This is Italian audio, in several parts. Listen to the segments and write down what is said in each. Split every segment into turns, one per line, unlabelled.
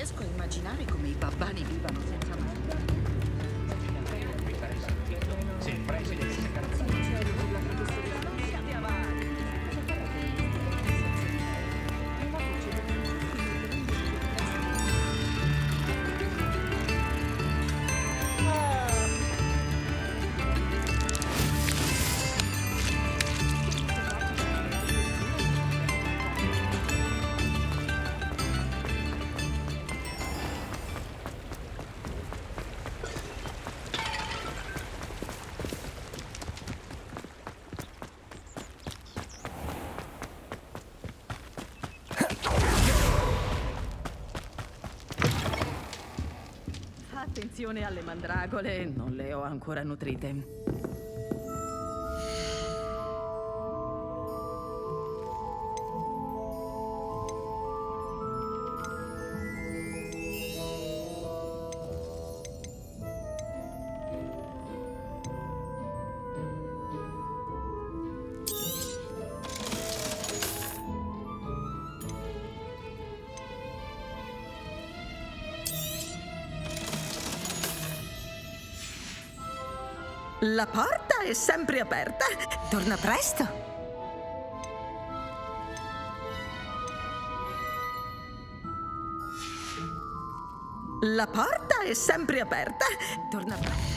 riesco a immaginare come i babbani vivano senza mangiare.
Se il preside deve calzare.
Attenzione alle mandragole, non le ho ancora nutrite.
La porta è sempre aperta. Torna presto. La porta è sempre aperta. Torna presto.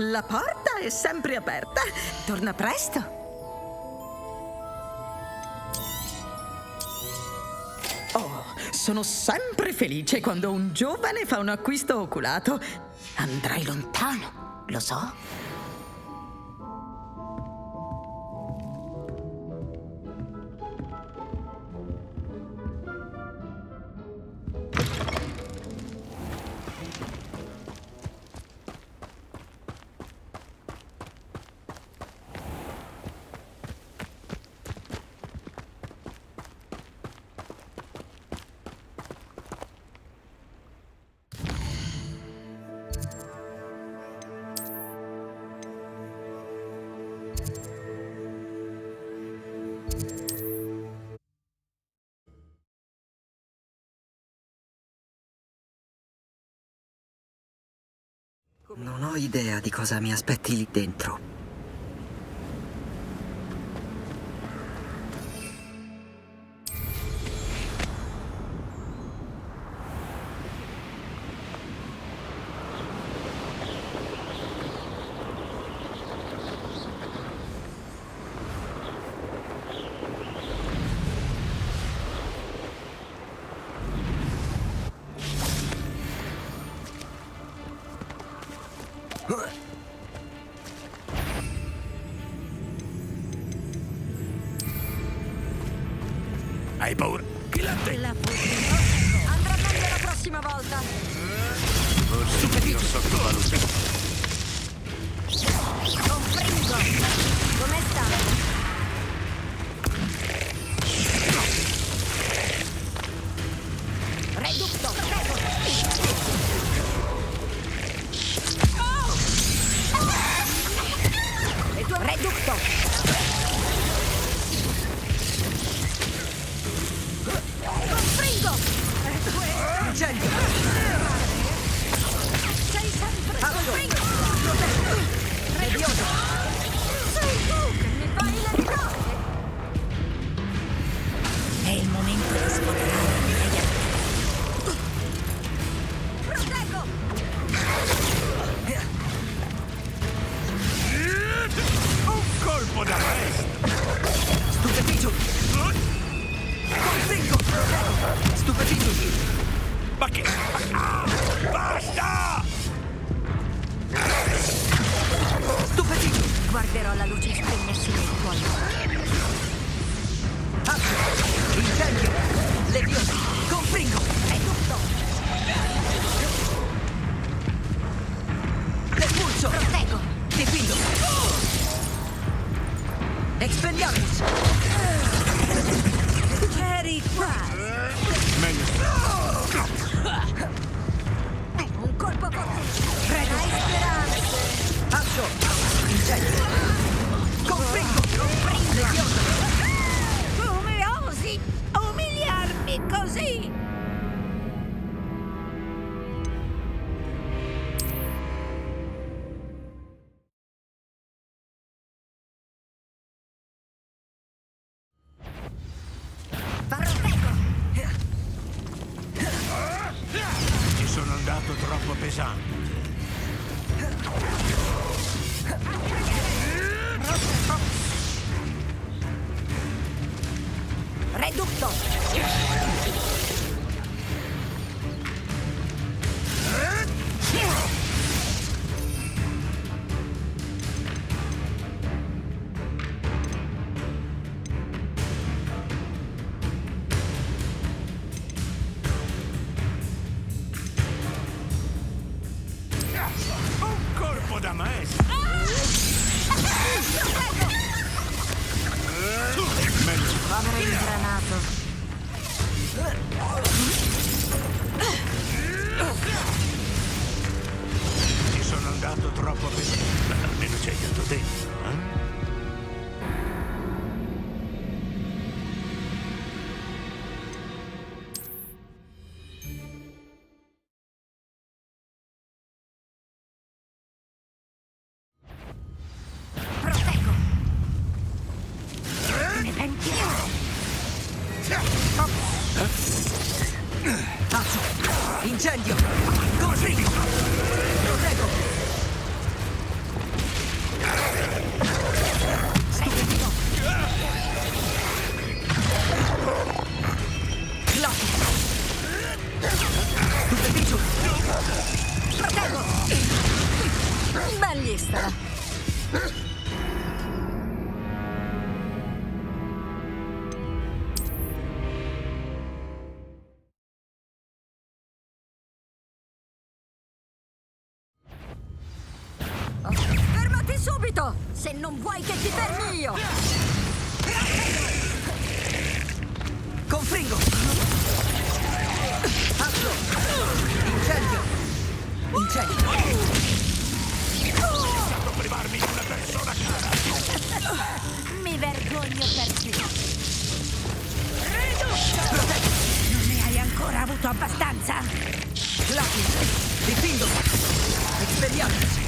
La porta è sempre aperta. Torna presto. Oh, sono sempre felice quando un giovane fa un acquisto oculato. Andrai lontano, lo so.
Non ho idea di cosa mi aspetti lì dentro.
Hai paura? Chi l'ha detto?
Andrà meglio la prossima volta.
Forse ti ho sottovalutato.
Comprendo. Come sta? Reducto. E tu reducto. Confringo.
Incendio.
Sei sempre confringo.
Levioso.
Sei tu che mi fai le prove.
È il momento di sfoderare immediatamente.
Proteggo.
Un colpo da maestro!
Stupefigio. Confringo. Stupefigio.
Ma che? Basta!
Stupefigio.
Guarderò la luce spegnersi nei tuoi occhi.
Incendio. Levioso. Confringo.
Redutto.
L'espulso.
Proteggo.
Difendo. Expelliarmus.
sono andato troppo pesante.
Reducto!
Un colpo da maestro. Meglio.
Povero ingranato.
Ci sono andato troppo pesante. Almeno ci hai dato dentro, eh?
Proteggo! Ne pentirò!
Incendio! Conflitto! Proteggo!
Reducto!
Glock! Superficio!
Proteggo! Bellista! Fermati subito! Se non vuoi che ti fermi io!
Confringo! Attio! Incendio! Incendio!
Devo privarmi di una persona cara.
Mi vergogno per te!
Proteggo!
Non ne hai ancora avuto abbastanza?
Lucky! Difendo! Espelliarmus!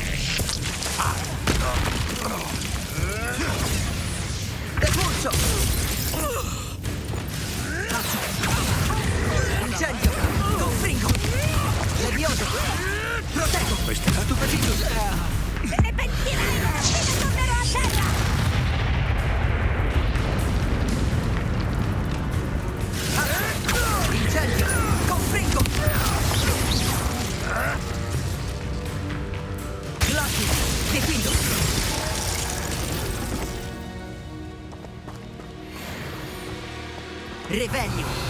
Depulso! Incendio! Confringo! Levioso! Proteggo!
Questo è lato petito.
Te ne pentirai! Appena tornerò a terra!
Incendio! Confringo! Lucky! Difendo! Revelio!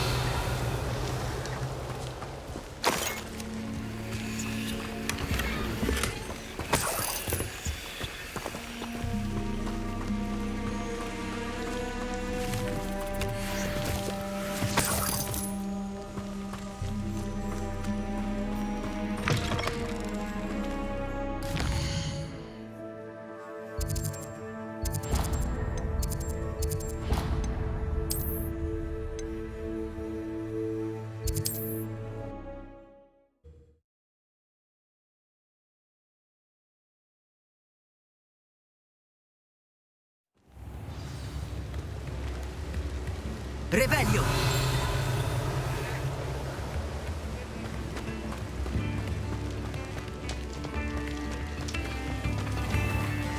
Revelio!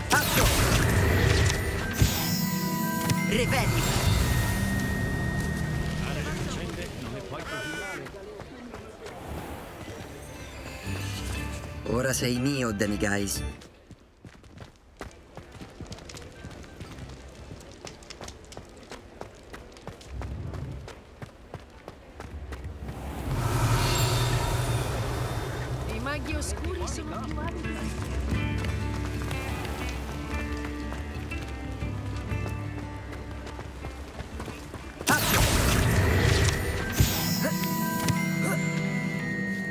Atto! Revelio!
Ora sei mio, Demiguise.
I maghi oscuri sono più abili.
Atto!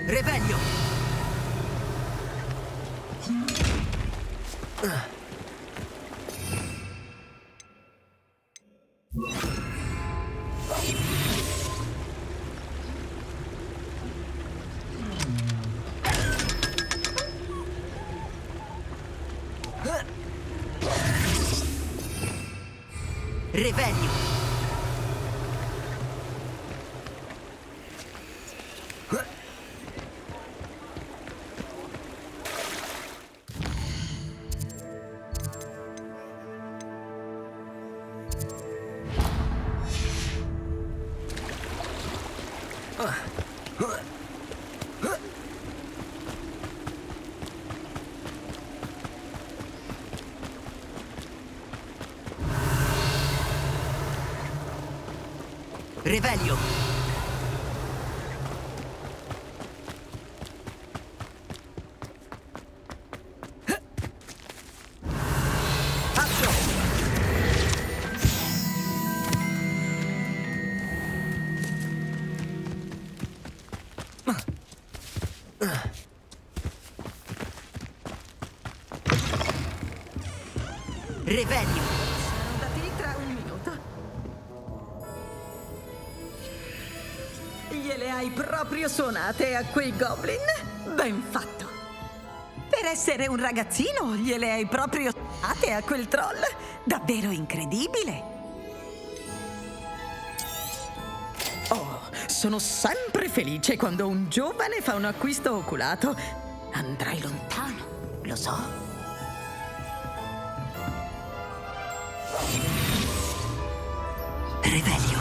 Revelio! Revelio!
Revelio! Revelio!
Sarò da te tra un minuto. Gliele hai proprio suonate a quei goblin? Ben fatto. Per essere un ragazzino, gliele hai proprio suonate a quel troll? Davvero incredibile. Oh, sono sempre felice quando un giovane fa un acquisto oculato. Andrai lontano, lo so.
Revelio!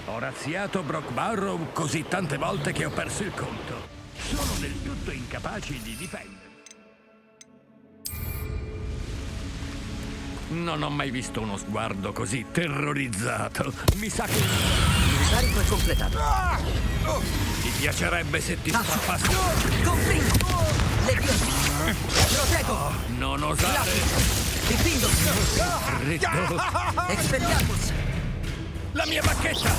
Ho razziato Brock Barrow così tante volte che ho perso il conto. Sono del tutto incapaci di difendermi. Non ho mai visto uno sguardo così terrorizzato. Mi sa che...
Il carico è completato.
Ti piacerebbe se ti strapassi...
Confringo! Levioso! Protego!
Non osare...
Difendo!
Freddo...
Expelliarmus!
La mia bacchetta!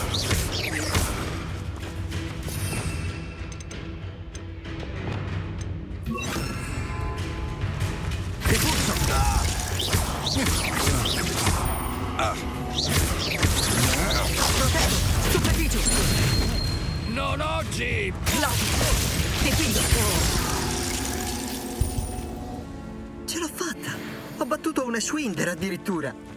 Repulso! Protego! Superficio!
Non oggi!
Difendo! Ce l'ho fatta! Ho battuto un Eswinder addirittura!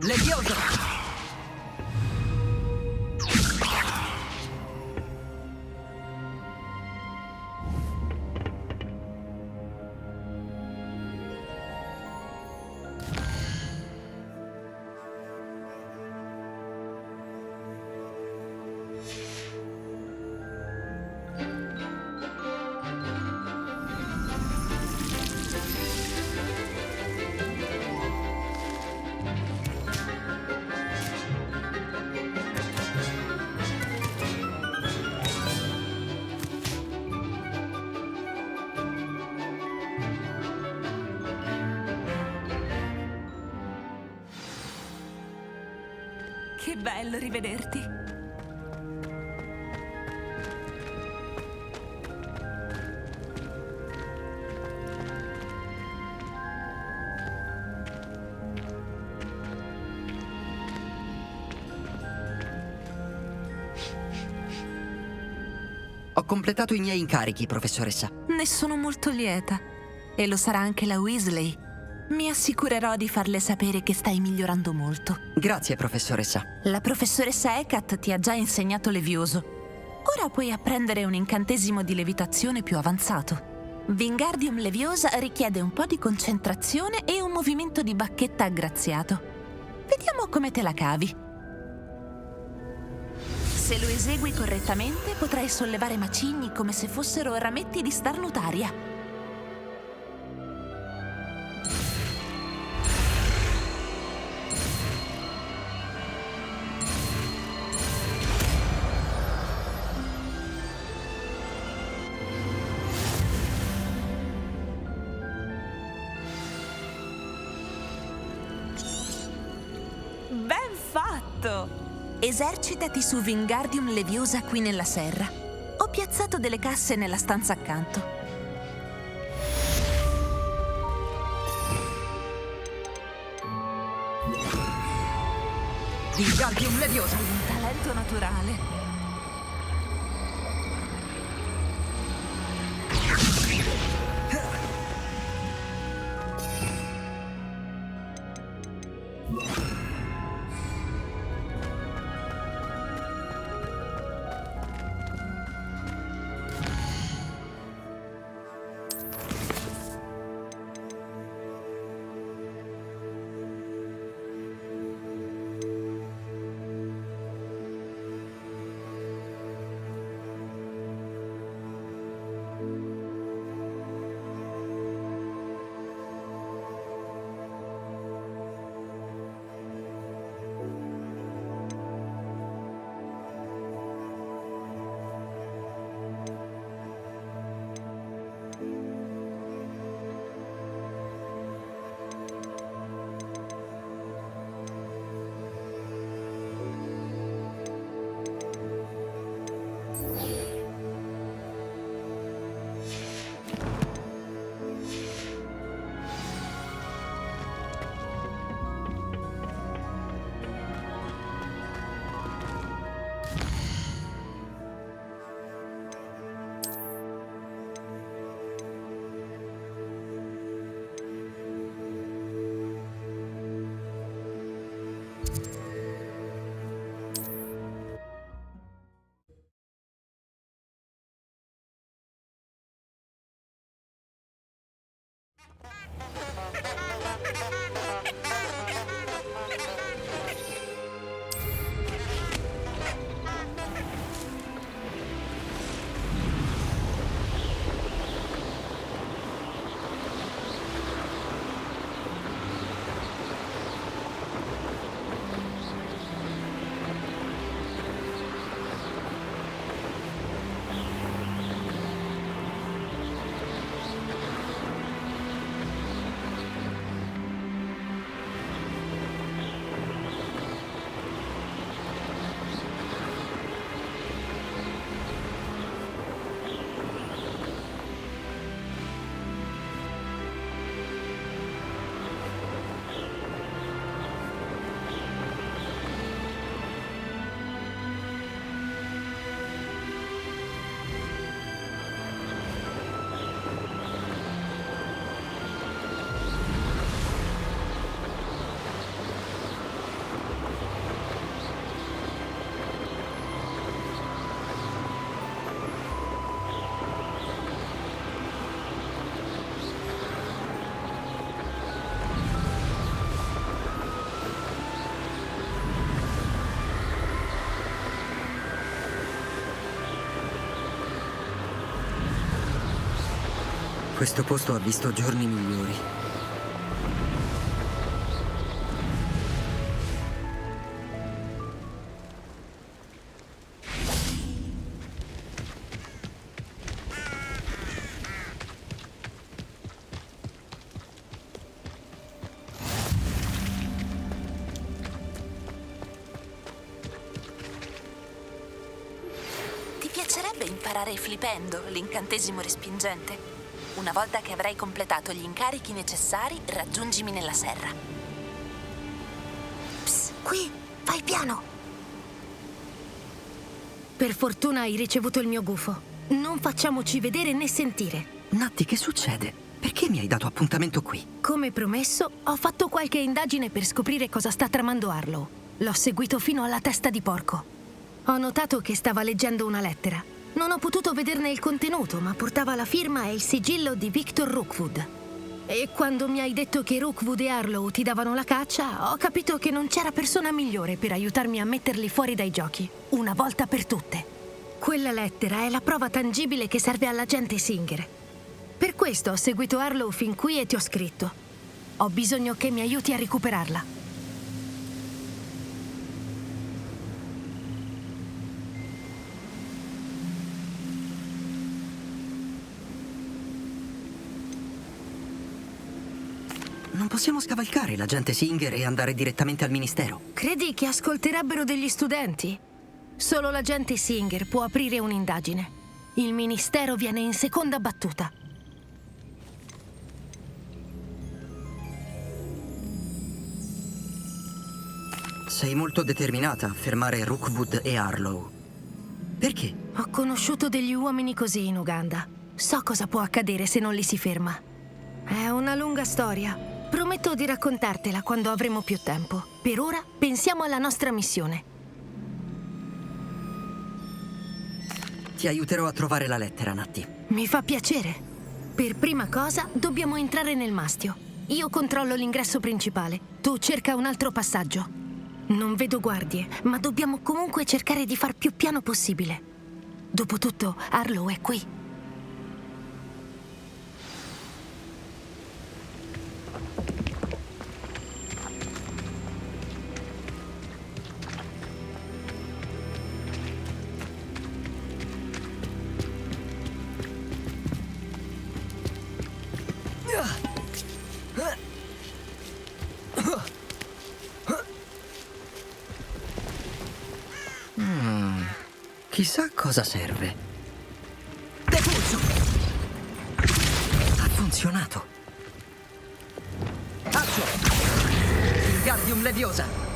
Levioso!
Che bello rivederti.
Ho completato i miei incarichi, professoressa.
Ne sono molto lieta. E lo sarà anche la Weasley. Mi assicurerò di farle sapere che stai migliorando molto.
Grazie, professoressa.
La professoressa Hecat ti ha già insegnato Levioso. Ora puoi apprendere un incantesimo di levitazione più avanzato. Wingardium Leviosa richiede un po' di concentrazione e un movimento di bacchetta aggraziato. Vediamo come te la cavi. Se lo esegui correttamente, potrai sollevare macigni come se fossero rametti di starnutaria. Ben fatto! Esercitati su Wingardium Leviosa qui nella serra. Ho piazzato delle casse nella stanza accanto.
Wingardium Leviosa!
Un talento naturale.
Questo posto ha visto giorni migliori.
Ti piacerebbe imparare flippendo l'incantesimo respingente? Una volta che avrai completato gli incarichi necessari, raggiungimi nella serra.
Psst, qui, fai piano. Per fortuna hai ricevuto il mio gufo. Non facciamoci vedere né sentire.
Natti, che succede? Perché mi hai dato appuntamento qui?
Come promesso, ho fatto qualche indagine per scoprire cosa sta tramando Harlow. L'ho seguito fino alla testa di porco. Ho notato che stava leggendo una lettera. Non ho potuto vederne il contenuto, ma portava la firma e il sigillo di Victor Rookwood. E quando mi hai detto che Rookwood e Harlow ti davano la caccia, ho capito che non c'era persona migliore per aiutarmi a metterli fuori dai giochi, una volta per tutte. Quella lettera è la prova tangibile che serve all'agente Singer. Per questo ho seguito Harlow fin qui e ti ho scritto. Ho bisogno che mi aiuti a recuperarla.
Non possiamo scavalcare l'agente Singer e andare direttamente al ministero.
Credi che ascolterebbero degli studenti? Solo l'agente Singer può aprire un'indagine. Il ministero viene in seconda battuta.
Sei molto determinata a fermare Rookwood e Harlow. Perché?
Ho conosciuto degli uomini così in Uganda. So cosa può accadere se non li si ferma. È una lunga storia. Prometto di raccontartela quando avremo più tempo. Per ora pensiamo alla nostra missione.
Ti aiuterò a trovare la lettera, Natti.
Mi fa piacere. Per prima cosa dobbiamo entrare nel mastio. Io controllo l'ingresso principale. Tu cerca un altro passaggio. Non vedo guardie, ma dobbiamo comunque cercare di far più piano possibile. Dopotutto, Harlow è qui.
Chissà cosa serve. Depulso! Ha funzionato. Accio! Wingardium Leviosa!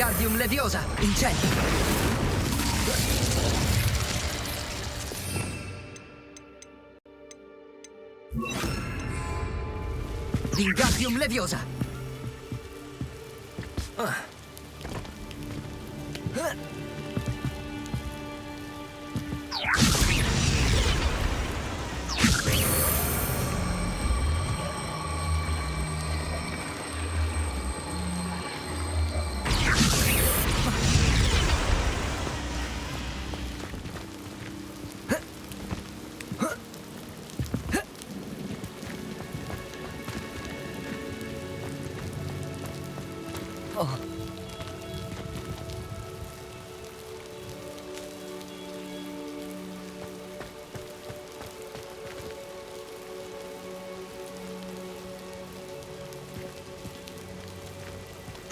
Wingardium Leviosa! Incendio! Wingardium Leviosa!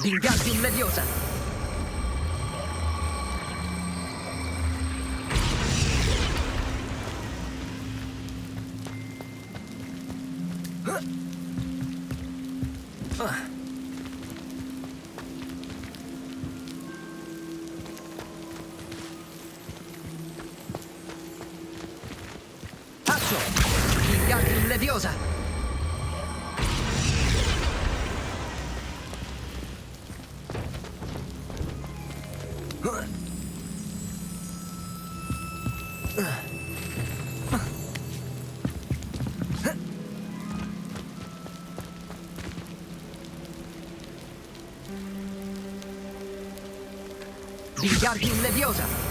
Wingardium Leviosa! Accio! Wingardium Leviosa! Wingardium Leviosa!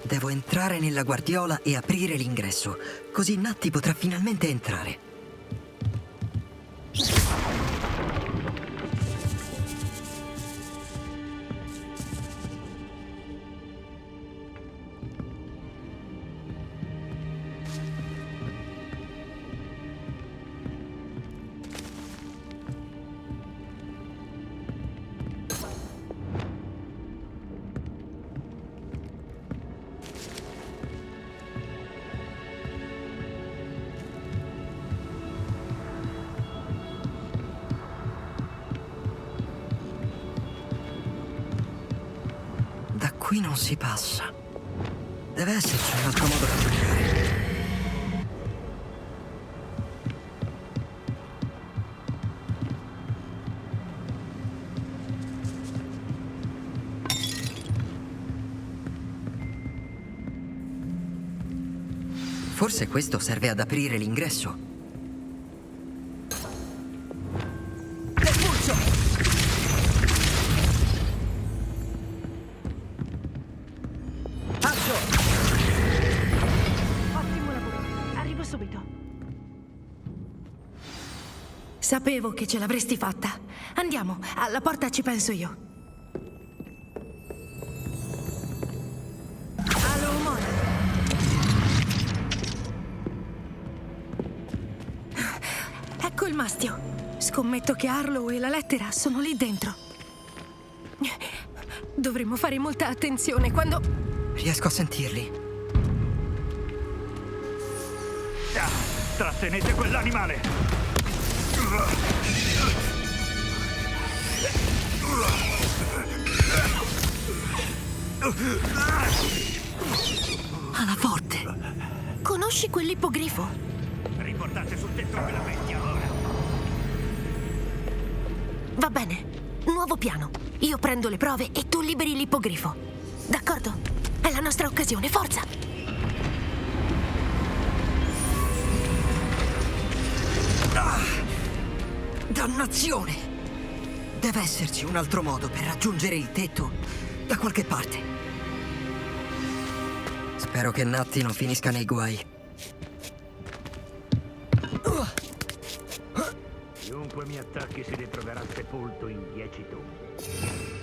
Devo entrare nella guardiola e aprire l'ingresso, così Natty potrà finalmente entrare. Qui non si passa. Deve esserci un altro modo per giocare. Forse questo serve ad aprire l'ingresso.
Sapevo che ce l'avresti fatta. Andiamo, alla porta ci penso io. Alo, Mona. Ecco il mastio. Scommetto che Arlo e la lettera sono lì dentro. Dovremmo fare molta attenzione quando...
Riesco a sentirli.
Trattenete quell'animale!
Alla forte. Conosci quell'ippogrifo?
Riportate sul tetto quella bestia ora.
Va bene. Nuovo piano. Io prendo le prove e tu liberi l'ippogrifo. D'accordo? È la nostra occasione, forza!
Dannazione! Deve esserci un altro modo per raggiungere il tetto da qualche parte. Spero che Natty non finisca nei guai.
Chiunque mi attacchi si ritroverà sepolto in 10 tombe.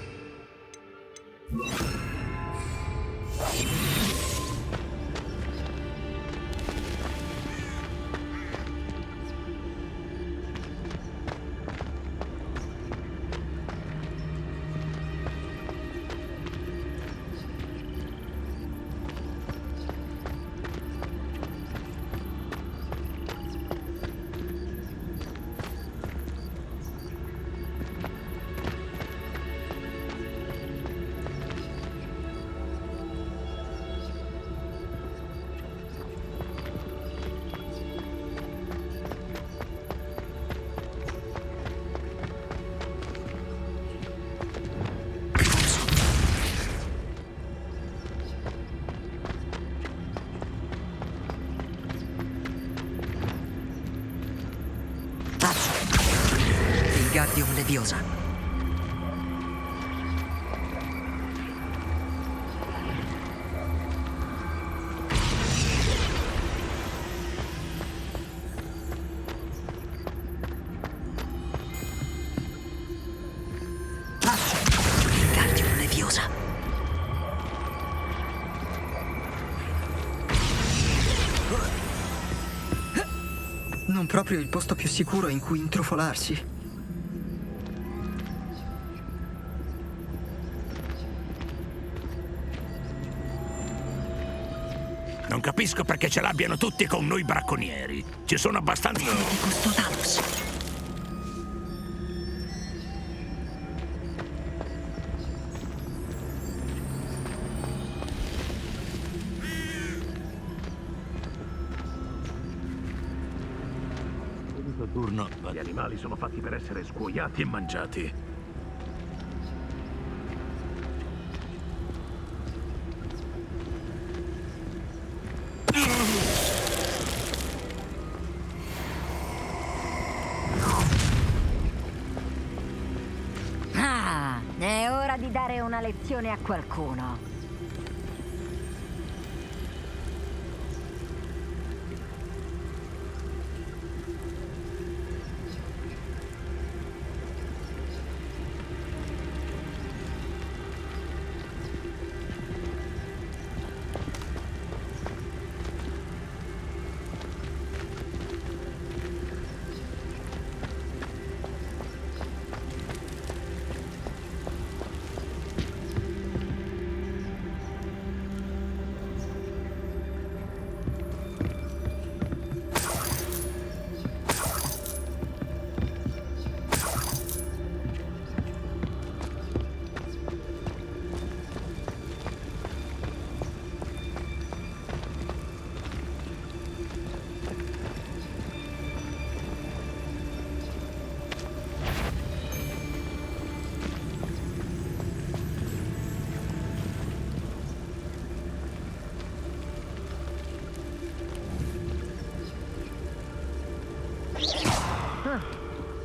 Wingardium Leviosa. Wingardium Leviosa. Non proprio il posto più sicuro in cui intrufolarsi.
Non capisco perché ce l'abbiano tutti con noi bracconieri. Ci sono abbastanza...
Di questo Talos.
Turno. Gli animali sono fatti per essere scuoiati e mangiati.
Ah, è ora di dare una lezione a qualcuno.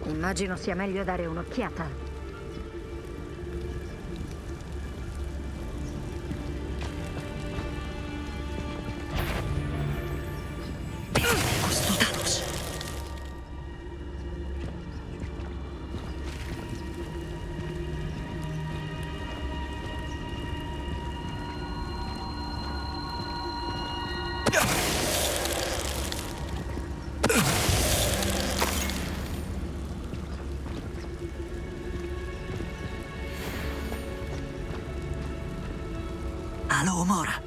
Immagino sia meglio dare un'occhiata.
Questo Talos. Alo, Mora.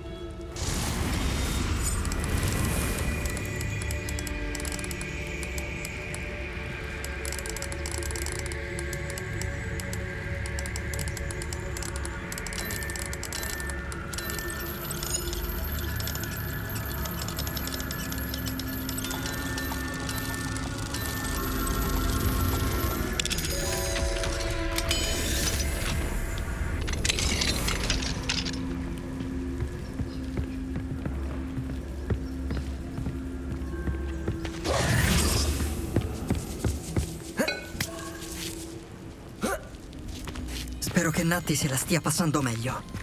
Spero che Natti se la stia passando meglio.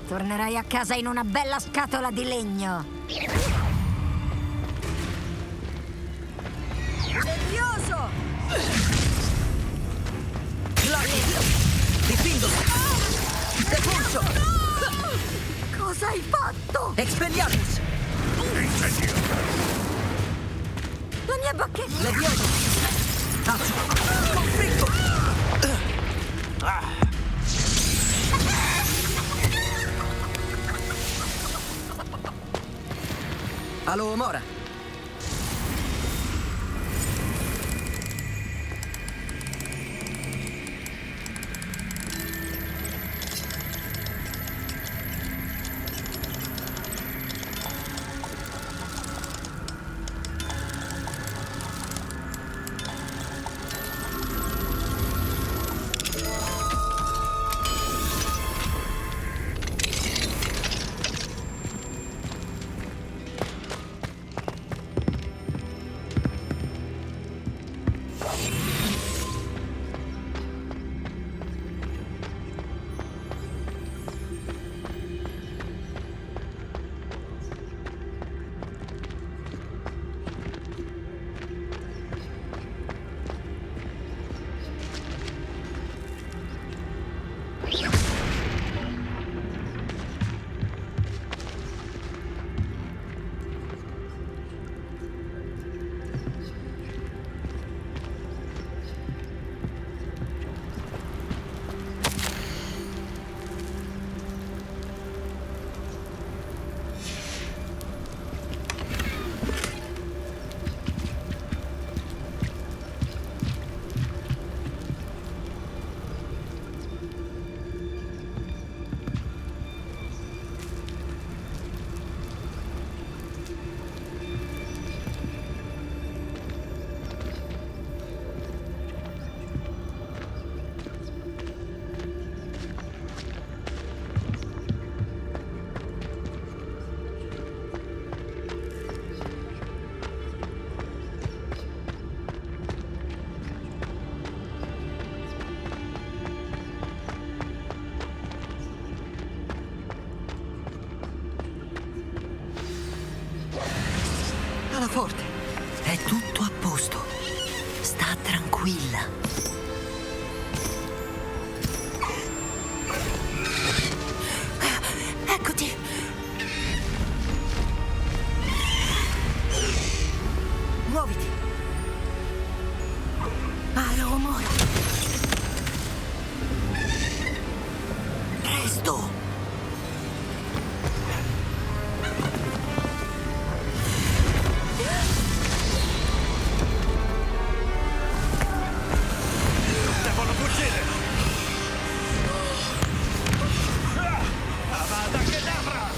Tornerai a casa in una bella scatola di legno. Levioso!
Diffindosi! Depulso!
Cosa hai fatto?
Expelliarmus!
Incendio!
La mia bacchetta!
Levioso! Azzo! Conflitto! Alo, Mora. alla forte. È tutto a posto. Sta tranquilla.
Eccoti.
Muoviti.
Aromora.
Presto.
Devono fuggire! Avada Kedavra!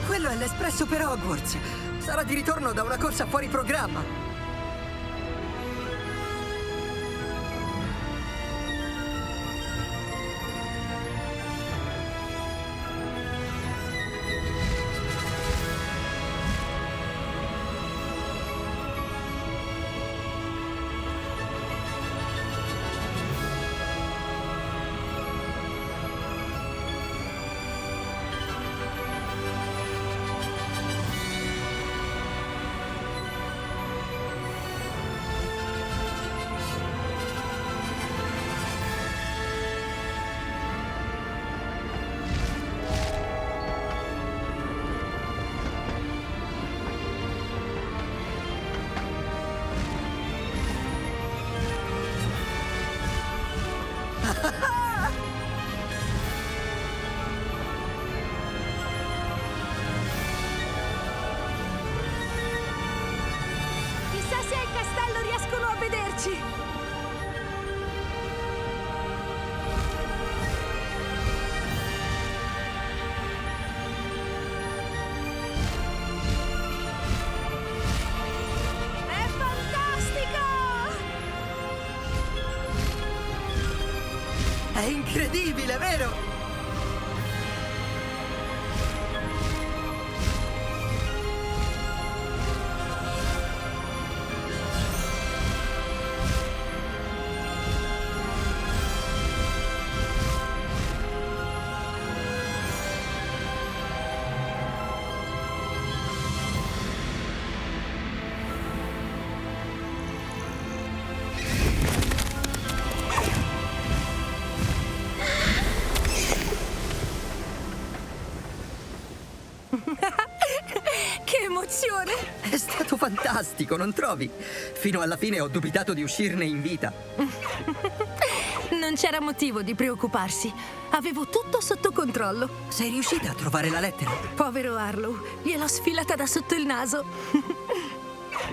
Quello è l'espresso per Hogwarts. Sarà di ritorno da una corsa fuori programma.
Chissà se al castello riescono a vederci. È fantastico!
È incredibile, vero?
Che emozione!
È stato fantastico, non trovi? Fino alla fine ho dubitato di uscirne in vita.
Non c'era motivo di preoccuparsi. Avevo tutto sotto controllo.
Sei riuscita a trovare la lettera?
Povero Harlow, gliel'ho sfilata da sotto il naso.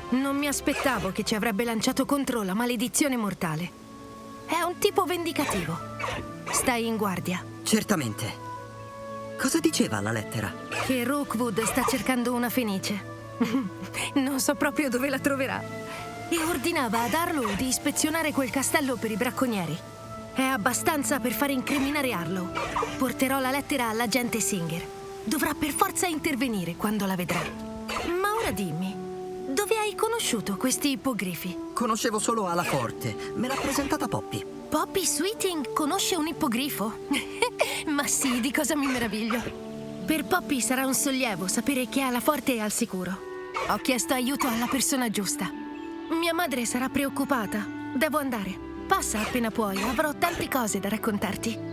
Non mi aspettavo che ci avrebbe lanciato contro la maledizione mortale. È un tipo vendicativo. Stai in guardia.
Certamente. Cosa diceva la lettera?
Che Rookwood sta cercando una fenice. Non so proprio dove la troverà. E ordinava ad Harlow di ispezionare quel castello per i bracconieri. È abbastanza per far incriminare Harlow. Porterò la lettera all'agente Singer. Dovrà per forza intervenire quando la vedrà. Ma ora dimmi, dove hai conosciuto questi ippogrifi?
Conoscevo solo Alaforte. Me l'ha presentata Poppy.
Poppy Sweeting conosce un ippogrifo? Ma sì, di cosa mi meraviglio. Per Poppy sarà un sollievo sapere che Alaforte è al sicuro. Ho chiesto aiuto alla persona giusta. Mia madre sarà preoccupata. Devo andare. Passa appena puoi, avrò tante cose da raccontarti.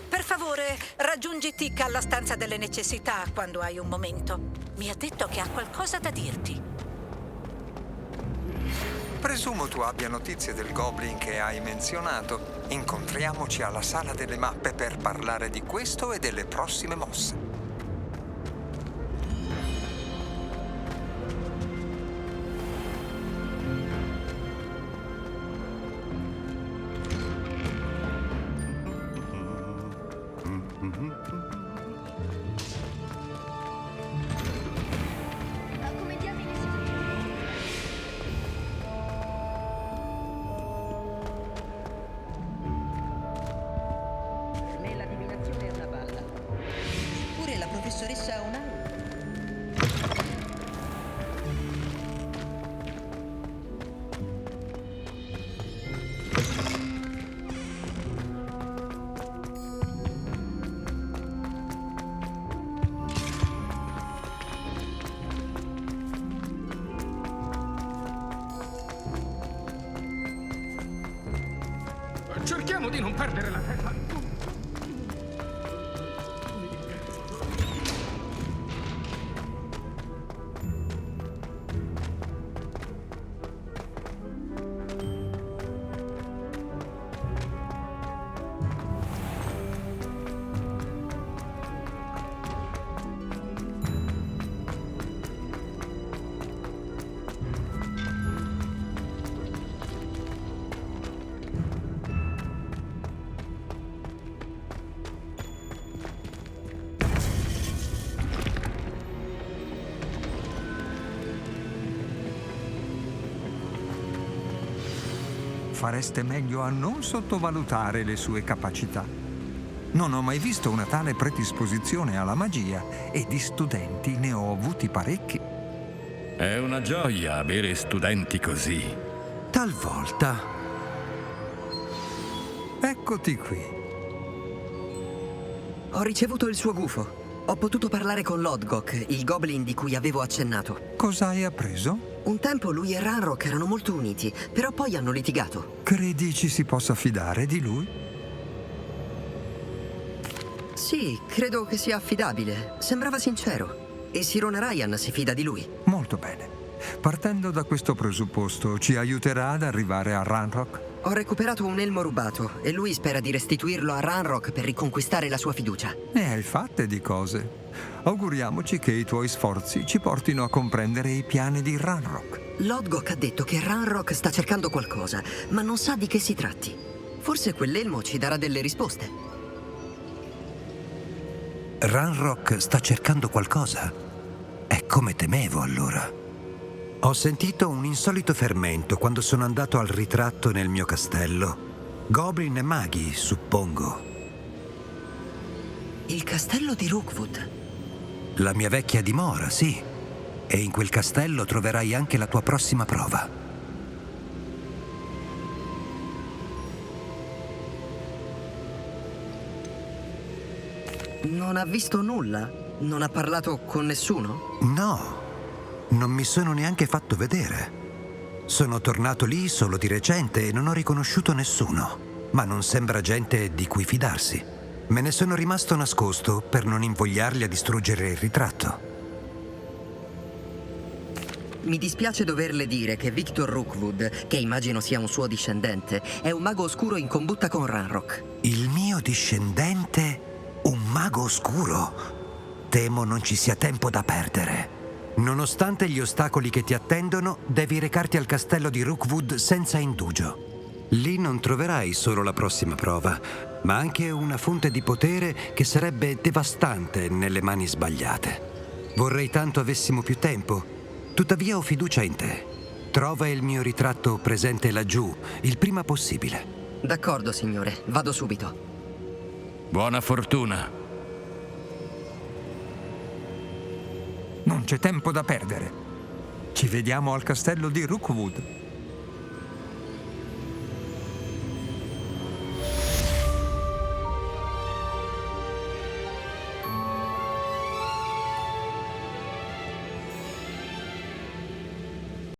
Per favore, raggiungi Tic alla stanza delle necessità quando hai un momento. Mi ha detto che ha qualcosa da dirti.
Presumo tu abbia notizie del Goblin che hai menzionato. Incontriamoci alla sala delle mappe per parlare di questo e delle prossime mosse.
Professoressa Onai.
Cerchiamo di non perdere la testa.
Fareste meglio a non sottovalutare le sue capacità. Non ho mai visto una tale predisposizione alla magia e di studenti ne ho avuti parecchi.
È una gioia avere studenti così.
Talvolta. Eccoti qui.
Ho ricevuto il suo gufo. Ho potuto parlare con Lodgok, il goblin di cui avevo accennato.
Cosa hai appreso?
Un tempo lui e Ranrock erano molto uniti, però poi hanno litigato.
Credi ci si possa fidare di lui?
Sì, credo che sia affidabile. Sembrava sincero. E Sirona Ryan si fida di lui.
Molto bene. Partendo da questo presupposto, ci aiuterà ad arrivare a Ranrock?
Ho recuperato un elmo rubato e lui spera di restituirlo a Ranrock per riconquistare la sua fiducia.
Ne hai fatte di cose. Auguriamoci che i tuoi sforzi ci portino a comprendere i piani di Ranrock.
Lodgok ha detto che Ranrock sta cercando qualcosa, ma non sa di che si tratti. Forse quell'elmo ci darà delle risposte.
Ranrock sta cercando qualcosa? È come temevo allora. Ho sentito un insolito fermento quando sono andato al ritratto nel mio castello. Goblin e maghi, suppongo.
Il castello di Rookwood.
La mia vecchia dimora, sì. E in quel castello troverai anche la tua prossima prova.
Non ha visto nulla? Non ha parlato con nessuno?
No, non mi sono neanche fatto vedere. Sono tornato lì solo di recente e non ho riconosciuto nessuno. Ma non sembra gente di cui fidarsi. Me ne sono rimasto nascosto per non invogliarli a distruggere il ritratto.
Mi dispiace doverle dire che Victor Rookwood, che immagino sia un suo discendente, è un mago oscuro in combutta con Ranrock.
Il mio discendente? Un mago oscuro? Temo non ci sia tempo da perdere. Nonostante gli ostacoli che ti attendono, devi recarti al castello di Rookwood senza indugio. Lì non troverai solo la prossima prova, ma anche una fonte di potere che sarebbe devastante nelle mani sbagliate. Vorrei tanto avessimo più tempo, tuttavia ho fiducia in te. Trova il mio ritratto presente laggiù, il prima possibile.
D'accordo, signore. Vado subito.
Buona fortuna.
Non c'è tempo da perdere. Ci vediamo al castello di Rookwood.